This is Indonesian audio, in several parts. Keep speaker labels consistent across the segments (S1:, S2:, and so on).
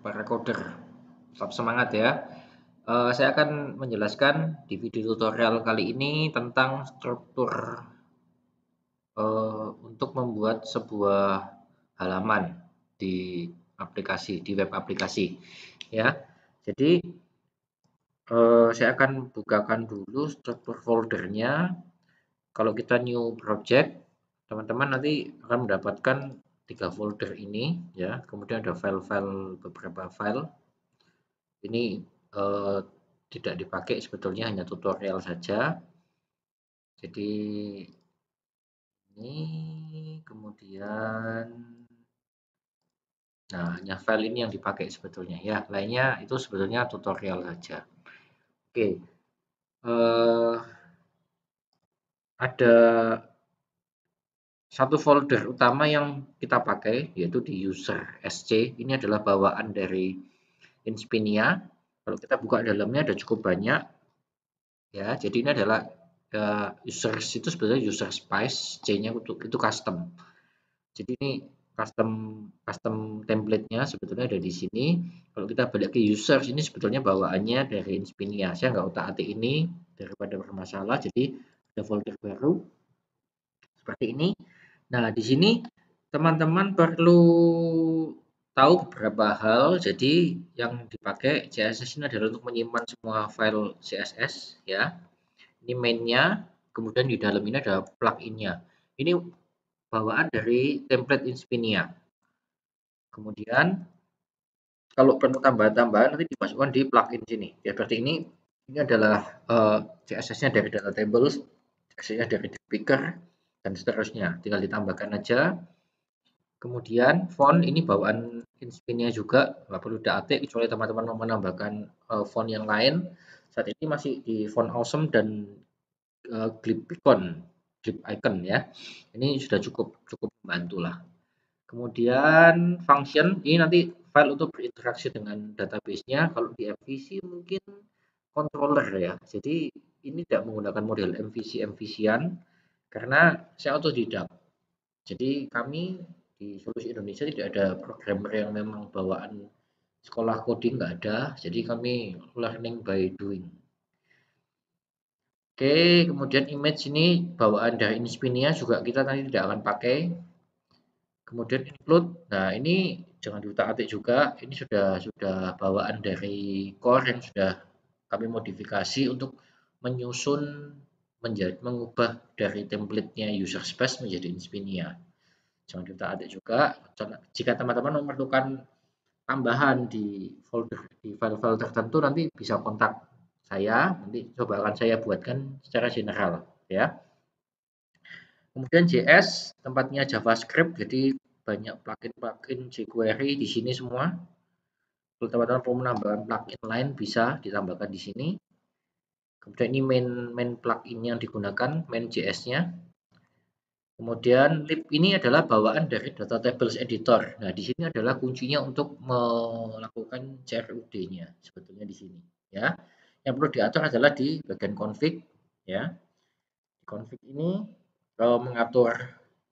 S1: para coder. Tetap semangat ya. Saya akan menjelaskan di video tutorial kali ini tentang struktur untuk membuat sebuah halaman di di web aplikasi ya. Jadi saya akan bukakan dulu struktur foldernya. Kalau kita new project, teman-teman nanti akan mendapatkan 3 folder ini ya. Kemudian ada file-file, beberapa file. Ini tidak dipakai, sebetulnya hanya tutorial saja. Jadi ini kemudian hanya file ini yang dipakai sebetulnya ya. Lainnya itu sebetulnya tutorial saja. Oke. Ada satu folder utama yang kita pakai yaitu di user SC. Ini adalah bawaan dari Inspinia. Kalau kita buka dalamnya ada cukup banyak ya. Jadi ini adalah user itu sebetulnya user space, C-nya itu custom. Jadi ini custom template-nya sebetulnya ada di sini. Kalau kita balik ke user, ini sebetulnya bawaannya dari Inspinia. Saya nggak utak-atik ini daripada bermasalah. Jadi ada folder baru seperti ini. Nah, di sini teman-teman perlu tahu beberapa hal. Jadi yang dipakai CSS ini adalah untuk menyimpan semua file CSS ya. Ini main-nya, kemudian di dalam ini ada plugin-nya. Ini bawaan dari template Inspinia. Kemudian kalau perlu tambahan-tambahan nanti dimasukkan di plugin sini. Ya, seperti ini adalah CSS-nya dari data tables, CSS-nya dari speaker dan seterusnya. Tinggal ditambahkan aja. Kemudian font ini bawaan Inspinia juga, nggak perlu diatik kecuali teman-teman mau menambahkan font yang lain. Saat ini masih di font awesome dan Glip icon ya. Ini sudah cukup membantu lah. Kemudian function ini nanti file untuk berinteraksi dengan database-nya. Kalau di MVC mungkin controller ya. Jadi ini tidak menggunakan model MVC-an karena saya otodidak. Jadi kami di Solusi Indonesia tidak ada programmer yang memang bawaan sekolah coding, nggak ada. Jadi kami learning by doing. Oke, kemudian image ini bawaan dari Inspinia juga kita nanti tidak akan pakai. Kemudian include, nah ini jangan diutak-atik juga, ini sudah bawaan dari core yang sudah kami modifikasi untuk menyusun mengubah dari template-nya user space menjadi Inspinia. Jangan diutak-atik juga. Jika teman-teman memerlukan tambahan di file-file tertentu nanti bisa kontak saya, nanti coba akan saya buatkan secara general ya. Kemudian JS tempatnya JavaScript, jadi banyak plugin jQuery di sini semua. Kalau teman-teman mau menambahkan plugin lain bisa ditambahkan di sini. Kemudian ini main plugin yang digunakan, main JS-nya. Kemudian lib ini adalah bawaan dari data tables editor. Nah, di sini adalah kuncinya untuk melakukan CRUD-nya sebetulnya di sini ya. Yang perlu diatur adalah di bagian config ya. Di config ini mengatur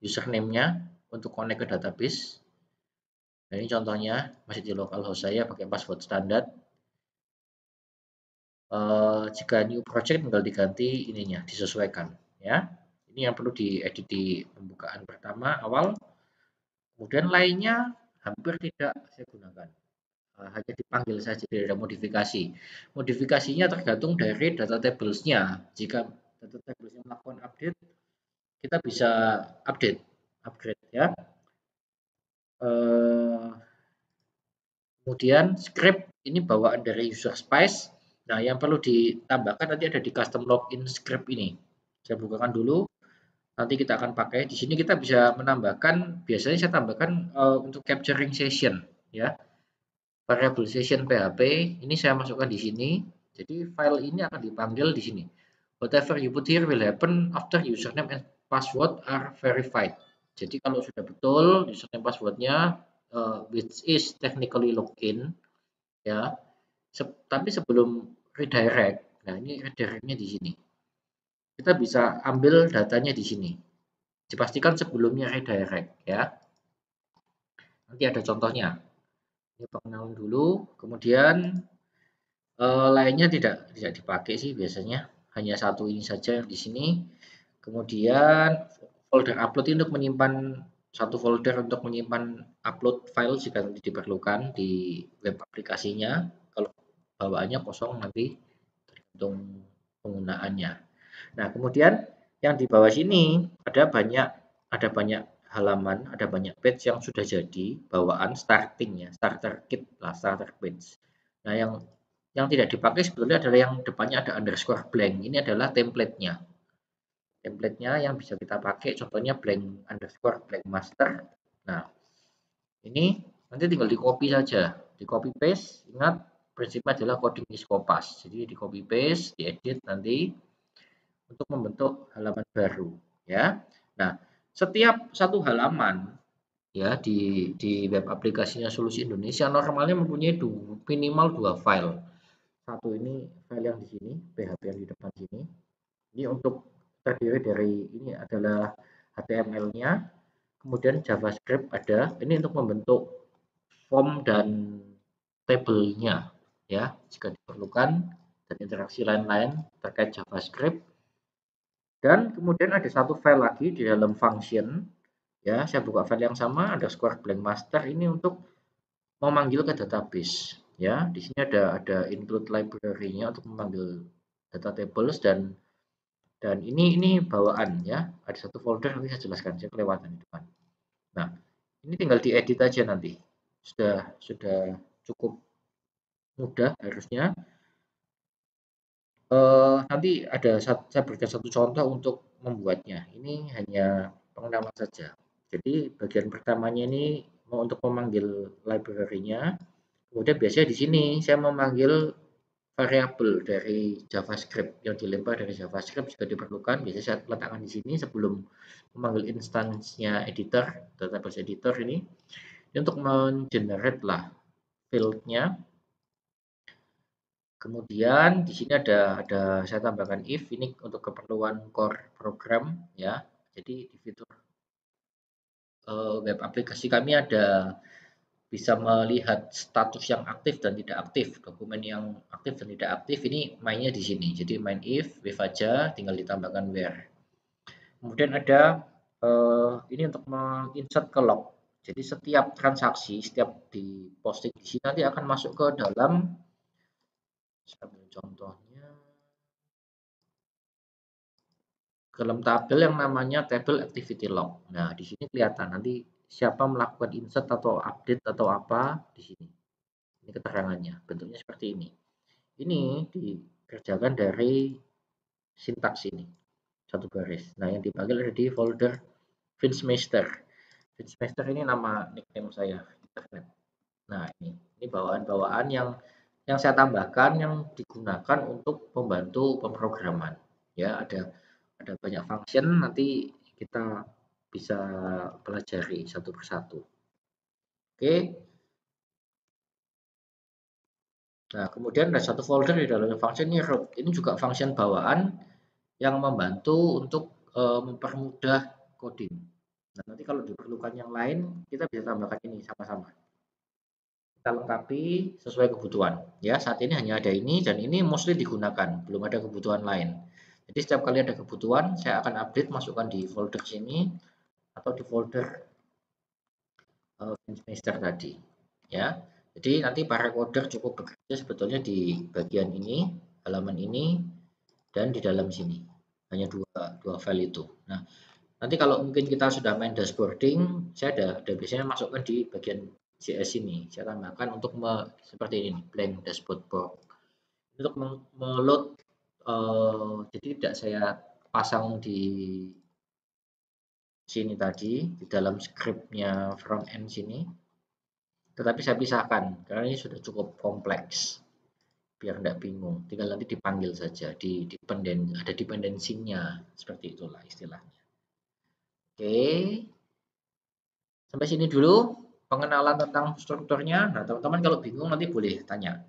S1: username-nya untuk connect ke database. Nah, ini contohnya masih di localhost saya pakai password standar. Jika new project tinggal diganti ininya, disesuaikan ya. Ini yang perlu diedit di pembukaan pertama awal. Kemudian lainnya hampir tidak saya gunakan. Hanya dipanggil saja, tidak ada modifikasi. Modifikasinya tergantung dari data tables-nya. Jika data tables-nya melakukan update, kita bisa upgrade ya. Kemudian script ini bawaan dari user space. Nah, yang perlu ditambahkan nanti ada di custom login script ini. Saya bukakan dulu. Nanti kita akan pakai. Di sini kita bisa menambahkan, biasanya saya tambahkan untuk capturing session ya. Variable session PHP ini saya masukkan di sini. Jadi file ini akan dipanggil di sini. Whatever you put here will happen after username and password are verified. Jadi kalau sudah betul username passwordnya which is technically login ya. Tapi sebelum redirect, nah ini redirectnya di sini. Kita bisa ambil datanya di sini. Dipastikan sebelumnya redirect ya. Nanti ada contohnya. Ini pengenalan dulu, kemudian lainnya tidak dipakai sih biasanya, hanya satu ini saja yang di sini. Kemudian folder upload ini untuk menyimpan satu folder untuk menyimpan upload file jika nanti diperlukan di web aplikasinya. Kalau bawaannya kosong nanti tergantung penggunaannya. Nah, kemudian yang di bawah sini ada banyak halaman, ada banyak page yang sudah jadi bawaan starting ya, starter kit lah, starter page. Nah, yang tidak dipakai sebetulnya adalah yang depannya ada underscore blank. Ini adalah template-nya. Template-nya yang bisa kita pakai, contohnya blank underscore blank master. Nah, ini nanti tinggal di copy saja, di copy paste. Ingat prinsipnya adalah coding is copy. Jadi di copy paste, diedit nanti untuk membentuk halaman baru ya. Nah, setiap satu halaman ya di web aplikasinya Solusi Indonesia normalnya mempunyai minimal 2 file. Satu ini file yang di sini, PHP yang di depan sini. Ini untuk terdiri dari ini adalah HTML-nya, kemudian JavaScript ada. Ini untuk membentuk form dan tabelnya ya jika diperlukan dan interaksi lain-lain terkait JavaScript. Dan kemudian ada satu file lagi di dalam function, ya saya buka file yang sama, underscore blank master ini untuk memanggil ke database. Ya, di sini ada include library-nya untuk memanggil data tables dan ini bawaan ya. Ada satu folder nanti saya jelaskan, saya kelewatan di depan. Nah, ini tinggal diedit aja nanti. Sudah cukup mudah harusnya. Nanti saya berikan satu contoh untuk membuatnya. Ini hanya pengenalan saja. Jadi bagian pertamanya ini untuk memanggil library-nya. Kemudian biasanya di sini saya memanggil variabel dari JavaScript yang dilempar dari JavaScript jika diperlukan. Biasanya saya letakkan di sini sebelum memanggil instansinya editor, database editor ini untuk mengenerate lah field-nya. Kemudian di sini ada saya tambahkan if ini untuk keperluan core program ya. Jadi di fitur web aplikasi kami ada bisa melihat status yang aktif dan tidak aktif, dokumen yang aktif dan tidak aktif ini mainnya di sini. Jadi main if aja, tinggal ditambahkan where. Kemudian ada ini untuk menginsert ke log. Jadi setiap transaksi, setiap di posting di sini nanti akan masuk ke dalam, saya ambil contohnya, dalam tabel yang namanya table activity log. Nah, di sini kelihatan nanti siapa melakukan insert atau update atau apa di sini. Ini keterangannya, bentuknya seperti ini. Ini dikerjakan dari sintaks ini, satu baris. Nah, yang dipanggil ada di folder Finchmeister. Finchmeister ini nama nickname saya internet. Nah, ini bawaan-bawaan yang saya tambahkan yang digunakan untuk membantu pemrograman. Ya, ada banyak function, nanti kita bisa pelajari satu persatu. Oke. Nah, kemudian ada satu folder di dalam function ini root. Ini juga function bawaan yang membantu untuk mempermudah coding. Nah, nanti kalau diperlukan yang lain, kita bisa tambahkan ini sama-sama. Kita lengkapi sesuai kebutuhan. Ya, saat ini hanya ada ini dan ini mostly digunakan, belum ada kebutuhan lain. Jadi setiap kali ada kebutuhan, saya akan update, masukkan di folder sini atau di folder Finchmeister tadi. Ya, jadi nanti para coder cukup bekerja sebetulnya di bagian ini, halaman ini, dan di dalam sini. Hanya dua file itu. Nah, nanti kalau mungkin kita sudah main dashboarding, saya ada biasanya masukkan di bagian JS ini. Saya tambahkan untuk seperti ini, blank dashboard box. Untuk meload, jadi tidak saya pasang di sini tadi, di dalam scriptnya front end sini. Tetapi saya pisahkan, karena ini sudah cukup kompleks. Biar tidak bingung, tinggal nanti dipanggil saja, ada dependensinya, seperti itulah istilahnya. Oke, sampai sini dulu pengenalan tentang strukturnya. Nah, teman-teman kalau bingung nanti boleh tanya.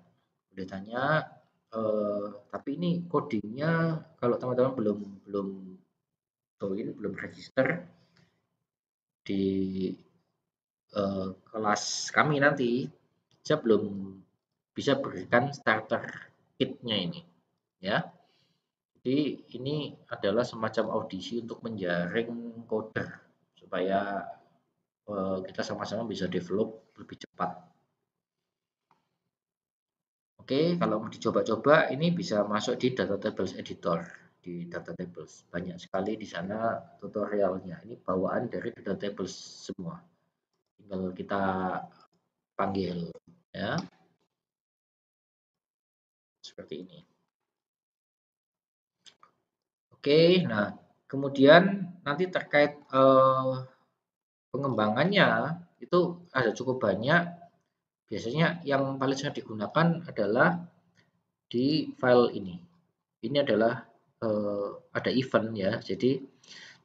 S1: Tapi ini codingnya kalau teman-teman belum join, belum register di kelas kami nanti, saya belum bisa berikan starter kit-nya ini, ya. Jadi ini adalah semacam audisi untuk menjaring coder supaya kita sama-sama bisa develop lebih cepat. Oke, kalau mau dicoba-coba ini bisa masuk di Data Tables Editor. Di Data Tables banyak sekali di sana tutorialnya. Ini bawaan dari Data Tables semua. Tinggal kita panggil, ya, seperti ini. Oke, nah kemudian nanti terkait pengembangannya itu ada cukup banyak. Biasanya yang paling sering digunakan adalah di file ini. Ini adalah ada event, ya. Jadi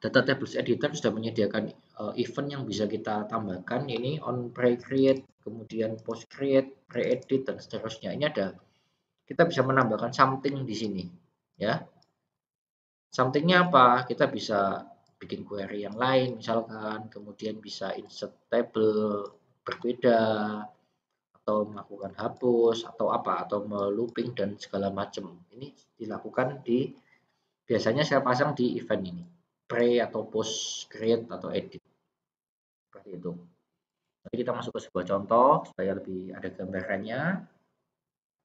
S1: Data Tables Editor sudah menyediakan event yang bisa kita tambahkan. Ini on pre-create, kemudian post-create, pre-edit, dan seterusnya. Ini ada, kita bisa menambahkan something di sini, ya. Something-nya apa? Kita bisa bikin query yang lain misalkan, kemudian bisa insert table berbeda, atau melakukan hapus, atau apa, atau looping dan segala macam. Ini dilakukan di, biasanya saya pasang di event ini, pre atau post create atau edit, seperti itu. Nanti kita masuk ke sebuah contoh supaya lebih ada gambarannya.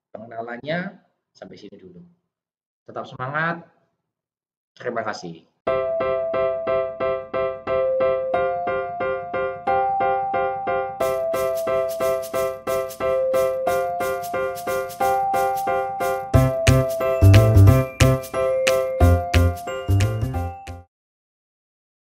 S1: Pengenalannya sampai sini dulu. Tetap semangat. Terima kasih.